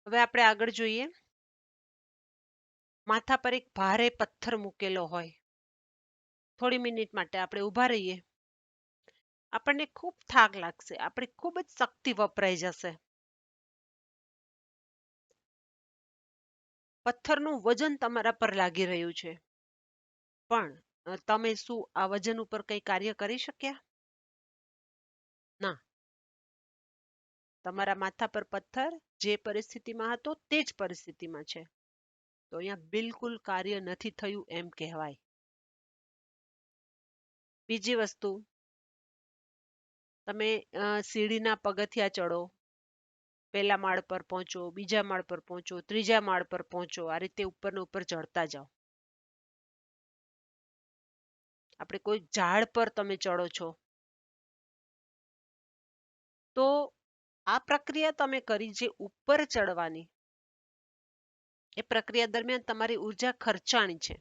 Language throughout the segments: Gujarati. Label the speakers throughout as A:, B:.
A: હવે આપણે આગળ જોઈએ. માથા પર એક ભારે પથ્થર મૂકેલો હોય. થોડી મિનિટ માટે આપણે ઊભા રહીએ. આપણને ખૂબ થાક લાગશે, આપણી ખૂબ જ શક્તિ વપરાઈ જશે. પથ્થરનું વજન તમારા પર લાગી રહ્યું છે, પણ તમે શું આ વજન ઉપર કંઈ કાર્ય કરી શક્યા? ના. તમારા માથા પર પથ્થર જે પરિસ્થિતિમાં હતો તે જ પરિસ્થિતિમાં છે. તો અહીંયા બિલકુલ કાર્ય નથી થયું એમ કહેવાય. બીજી વસ્તુ, તમે સીડીના પગથિયા ચડો, પહેલા માળ પર પહોંચો, બીજા માળ પર પહોંચો, ત્રીજા માળ પર પહોંચો, આ રીતે ઉપર ને ઉપર ચડતા જાઓ. આપણે કોઈ ઝાડ પર તમે ચડો છો, તો આ પ્રક્રિયા તમે કરી જે ઉપર ચડવાની, એ પ્રક્રિયા દરમિયાન તમારી ઉર્જા ખર્ચાણી છે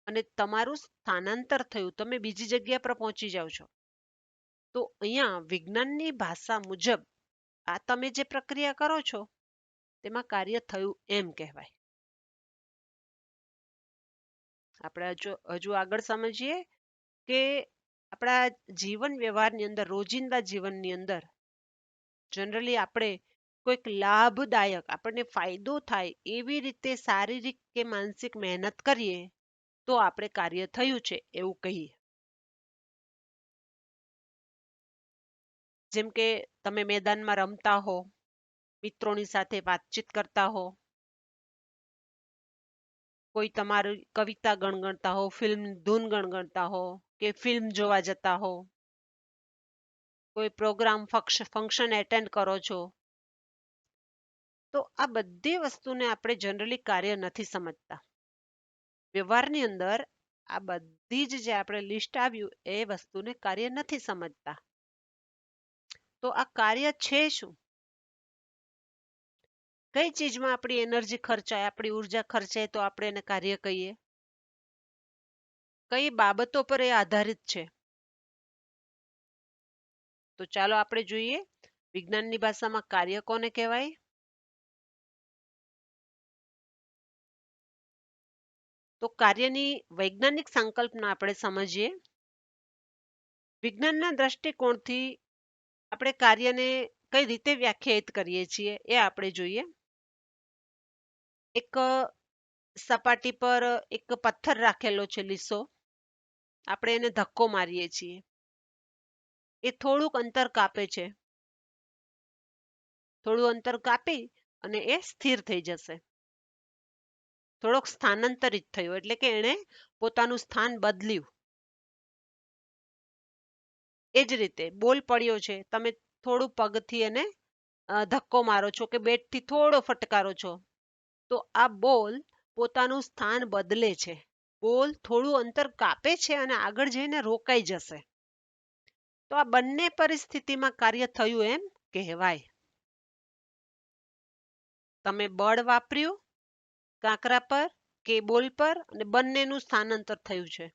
A: અને તમારું સ્થાનાંતર થયું, તમે બીજી જગ્યા પર પહોંચી જાઓ છો. તો અહીંયા વિજ્ઞાનની ભાષા મુજબ આ તમે જે પ્રક્રિયા કરો છો તેમાં કાર્ય થયું એમ કહેવાય. આપણે હજુ આગળ સમજીએ કે આપણા જીવન વ્યવહારની અંદર, રોજિંદા જીવનની અંદર જનરલી આપણે કોઈક લાભદાયક, આપણને ફાયદો થાય એવી રીતે શારીરિક કે માનસિક મહેનત કરીએ તો આપણે કાર્ય થયું છે એવું કહીએ. જેમ કે તમે મેદાનમાં રમતા હો, મિત્રોની સાથે વાતચીત કરતા હો, કોઈ તમારી કવિતા ગણગણતા હો, ફિલ્મ ધૂન ગણગણતા હો, કે ફિલ્મ જોવા જતા હો, કોઈ પ્રોગ્રામ ફંક્શન એટેન્ડ કરો છો, તો આ બધી વસ્તુને આપણે જનરલી કાર્ય નથી સમજતા. વ્યવહારની અંદર આ બધી જ જે આપણે લિસ્ટ આવ્યું એ વસ્તુને કાર્ય નથી સમજતા. તો આ કાર્ય છે શું? કઈ ચીજમાં આપણી એનર્જી ખર્ચાય, આપણી ઉર્જા ખર્ચાય તો આપણે એને કાર્ય કહીએ? કઈ બાબતો પર એ આધારિત છે? તો ચાલો આપણે જોઈએ વિજ્ઞાનની ભાષામાં કાર્ય કોને કહેવાય. તો કાર્યની વૈજ્ઞાનિક સંકલ્પના આપણે સમજીએ. વિજ્ઞાનના દ્રષ્ટિકોણથી આપણે કાર્યને કઈ રીતે વ્યાખ્યાયિત કરીએ છીએ એ આપણે જોઈએ. એક સપાટી પર એક પથ્થર રાખેલો છે લીસો, આપણે એને ધક્કો મારીએ છીએ, એ થોડુંક અંતર કાપે છે, થોડું અંતર કાપી અને એ સ્થિર થઈ જશે. થોડોક સ્થાનાંતરિત થયો એટલે કે એણે પોતાનું સ્થાન બદલ્યું. એ જ રીતે બોલ પડ્યો છે, તમે થોડું પગથી એને ધક્કો મારો છો કે બેટથી થોડો ફટકારો છો, તો આ બોલ પોતાનું સ્થાન બદલે છે. બોલ થોડું અંતર કાપે છે અને આગળ જઈને રોકાઈ જશે. તો આ બંને પરિસ્થિતિમાં કાર્ય થયું એમ કહેવાય. તમે બળ વાપર્યું કાંકરા પર કે બોલ પર અને બંનેનું સ્થાનાંતર થયું છે,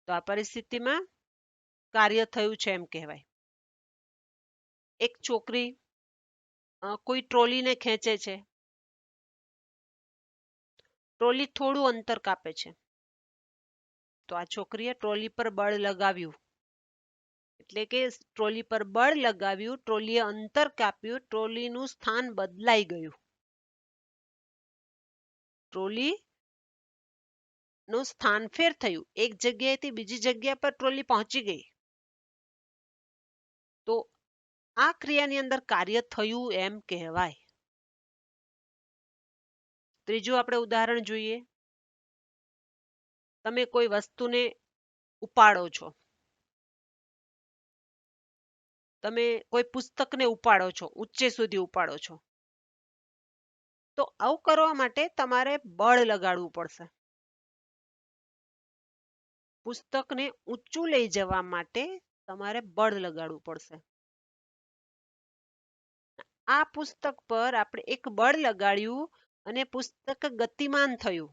A: તો આ પરિસ્થિતિમાં કાર્ય થયું છે એમ કહેવાય. એક છોકરી કોઈ ટ્રોલીને ખેંચે છે, ટ્રોલી થોડું અંતર કાપે છે, તો આ છોકરીએ ટ્રોલી પર બળ લગાવ્યું, એટલે કે ટ્રોલી પર બળ લગાવ્યું, ટ્રોલીએ અંતર કાપ્યું, ટ્રોલીનું સ્થાન બદલાઈ ગયું. ટ્રોલી નું સ્થાન ફેર થયું, એક જગ્યાએથી બીજી જગ્યા પર ટ્રોલી પહોંચી ગઈ. તો આ ક્રિયાની અંદર કાર્ય થયું એમ કહેવાય. ત્રીજું આપણે ઉદાહરણ જોઈએ. તમે કોઈ વસ્તુને ઉપાડો છો, તમે કોઈ પુસ્તકને ઉપાડો છો, ઊંચે સુધી ઉપાડો છો, તો આવું કરવા માટે તમારે બળ લગાડવું પડશે. પુસ્તકને ઊંચું લઈ જવા માટે તમારે બળ લગાડવું પડશે. આ પુસ્તક પર આપણે એક બળ લગાડ્યું અને પુસ્તક ગતિમાન થયું.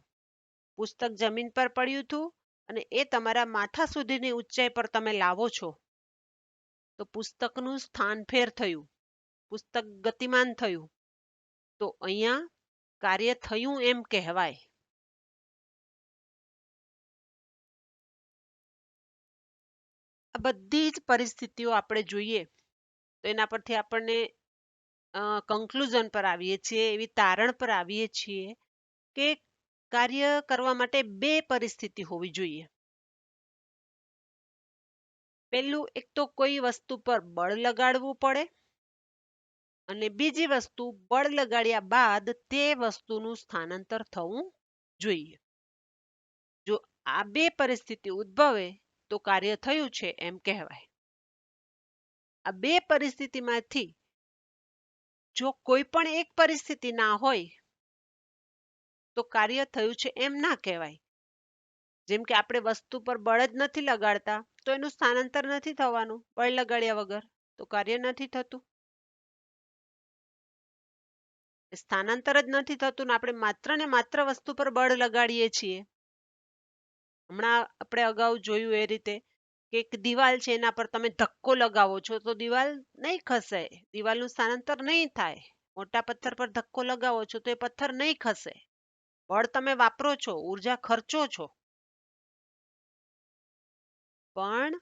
A: પુસ્તક જમીન પર પડ્યું હતું અને એ તમારા માથા સુધીની ઊંચાઈ પર તમે લાવો છો. તો પુસ્તકનું સ્થાન ફેર થયું, પુસ્તક ગતિમાન થયું, તો અહીંયા કાર્ય થયું એમ કહેવાય. આ બધી જ પરિસ્થિતિઓ આપણે જોઈએ તો એના પરથી આપણને કન્ક્લુઝન પર આવીએ છીએ, એવી તારણ પર આવીએ છીએ કે કાર્ય કરવા માટે બે પરિસ્થિતિ હોવી જોઈએ. પહેલું, એક તો કોઈ વસ્તુ પર બળ લગાડવું પડે, અને બીજી વસ્તુ, બળ લગાડ્યા બાદ તે વસ્તુનું સ્થાનાંતર થવું જોઈએ. જો આ બે પરિસ્થિતિ ઉદ્ભવે તો કાર્ય થયું છે એમ કહેવાય. આ બે પરિસ્થિતિમાંથી જો કોઈ પણ એક પરિસ્થિતિ ના હોય તો કાર્ય થયું છે એમ ના કહેવાય. જેમ કે આપણે વસ્તુ પર બળ જ નથી લગાડતા તો એનું સ્થાનાંતર નથી થવાનું બળ લગાડ્યા વગર, તો કાર્ય નથી થતું. સ્થાનાંતર જ નથી થતું ને આપણે માત્ર ને માત્ર વસ્તુ પર બળ લગાડીએ છીએ. હમણાં આપણે અગાઉ જોયું એ રીતે કે એક દિવાલ છે એના પર તમે ધક્કો લગાવો છો તો દિવાલ નહીં ખસે, દિવાલનું સ્થાનાંતર નહીં થાય. મોટા પથ્થર પર ધક્કો લગાવો છો તો એ પથ્થર નહીં ખસે. બળ તમે વાપરો છો, ઉર્જા ખર્ચો છો, પણ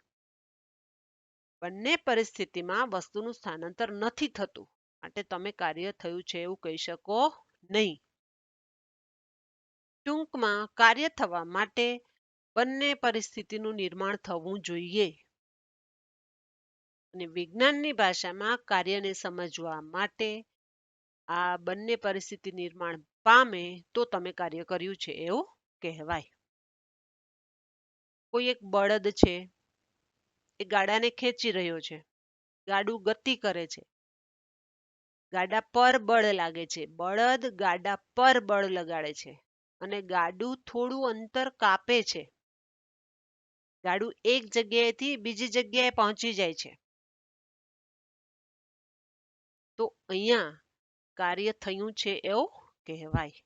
A: બંને પરિસ્થિતિમાં વસ્તુનું સ્થાનાંતર નથી થતું, માટે તમે કાર્ય થયું છે એવું કહી શકો નહીં. ટૂંકમાં કાર્ય થવા માટે બંને પરિસ્થિતિનું નિર્માણ થવું જોઈએ. અને વિજ્ઞાનની ભાષામાં કાર્યને સમજવા માટે આ બંને પરિસ્થિતિ નિર્માણ પામે તો તમે કાર્ય કર્યું છે એવું કહેવાય. કોઈ એક બળદ છે, એ ગાડાને ખેંચી રહ્યો છે, ગાડું ગતિ કરે છે, ગાડા પર બળ લાગે છે, બળદ ગાડા પર બળ લગાડે છે અને ગાડું થોડું અંતર કાપે છે. ગાડું એક જગ્યાએથી બીજી જગ્યાએ પહોંચી જાય છે. તો અહીંયા કાર્ય થયું છે એવું કહેવાય.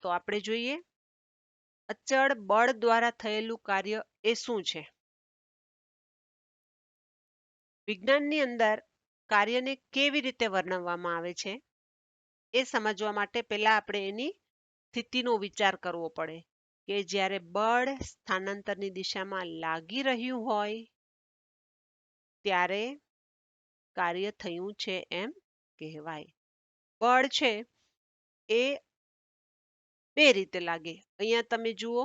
A: તો આપણે જોઈએ અચળ બળ દ્વારા થયેલું કાર્ય એ શું છે. વિજ્ઞાનની અંદર કાર્યને કેવી રીતે વર્ણવવામાં આવે છે એ સમજવા માટે પહેલા આપણે એની સ્થિતિનો વિચાર કરવો પડે કે જ્યારે બળ સ્થાનાંતરની દિશામાં લાગી રહ્યું હોય ત્યારે કાર્ય થયું છે એમ કહેવાય. બળ છે એ બે રીતે લાગે. અહીંયા તમે જુઓ,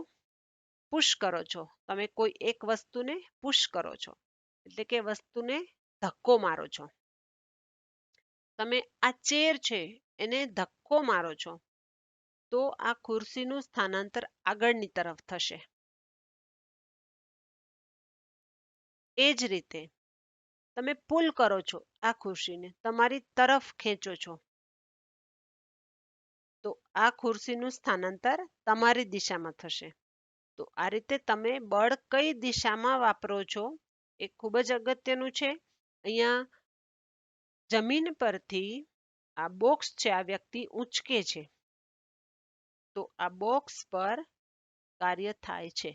A: પુશ કરો છો, તમે કોઈ એક વસ્તુને પુશ કરો છો એટલે કે વસ્તુને ધક્કો મારો છો. તમે આ ચેર છે એને ધક્કો મારો છો તો આ ખુરશીનું સ્થાનાંતર આગળની તરફ થશે. એ જ રીતે તમે પુલ કરો છો આ ખુરશીને, તમારી તરફ ખેંચો છો તો આ ખુરશીનું સ્થાનાંતર તમારી દિશામાં થશે. તો આ રીતે તમે બળ કઈ દિશામાં વાપરો છો એ ખૂબ જ અગત્યનું છે. અહીંયા જમીન પરથી આ બોક્સ છે, આ વ્યક્તિ ઉંચકે છે તો આ બોક્સ પર કાર્ય થાય છે,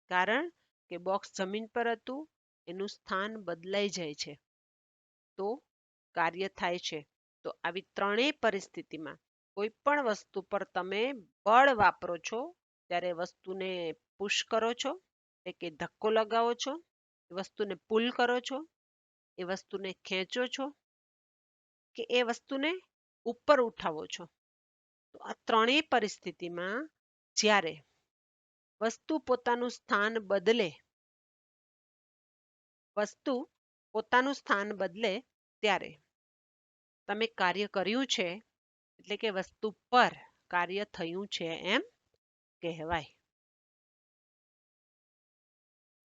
A: કારણ કે બોક્સ જમીન પર હતું, એનું સ્થાન બદલાઈ જાય છે તો કાર્ય થાય છે. તો આવી ત્રણેય પરિસ્થિતિમાં કોઈ પણ વસ્તુ પર તમે બળ વાપરો છો ત્યારે વસ્તુને પુશ કરો છો એટલે કે ધક્કો લગાવો છો, એ વસ્તુને પુલ કરો છો, એ વસ્તુને ખેંચો છો કે એ વસ્તુને ઉપર ઉઠાવો છો. તો આ ત્રણેય પરિસ્થિતિમાં જ્યારે વસ્તુ પોતાનું સ્થાન બદલે, વસ્તુ પોતાનું સ્થાન બદલે ત્યારે તમે કાર્ય કર્યું છે એટલે કે વસ્તુ પર કાર્ય થયું છે એમ કહેવાય.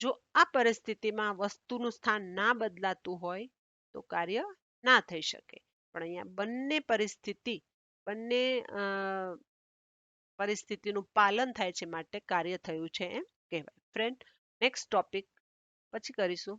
A: જો આ પરિસ્થિતિમાં વસ્તુનું સ્થાન ના બદલાતું હોય તો કાર્ય ના થઈ શકે. પણ અહીંયા બંને પરિસ્થિતિ, બંને પરિસ્થિતિનું પાલન થાય છે માટે કાર્ય થયું છે એમ કહેવાય. ફ્રેન્ડ, નેક્સ્ટ ટોપિક પછી કરીશું.